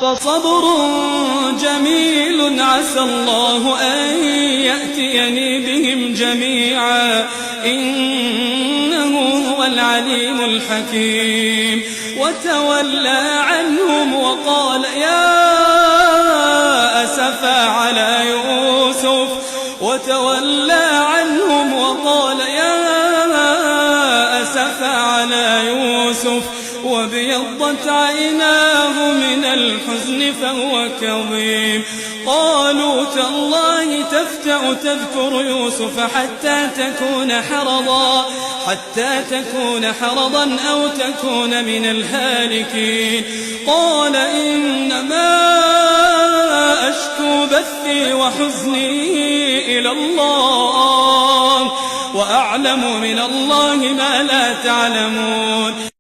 فصبر جميل عسى الله أن يأتيني بهم جميعا إنه هو العليم الحكيم. وتولى عنهم وقال يا أسفا على يوسف وتولى عنهم وقال يا أسفا على يوسف وابيضت عيناه من الحزن فهو كظيم. قالوا تالله تفتأ تذكر يوسف حتى تكون حرضا أو تكون من الهالكين. قال إنما أشكو بثي وحزني إلى الله وأعلم من الله ما لا تعلمون.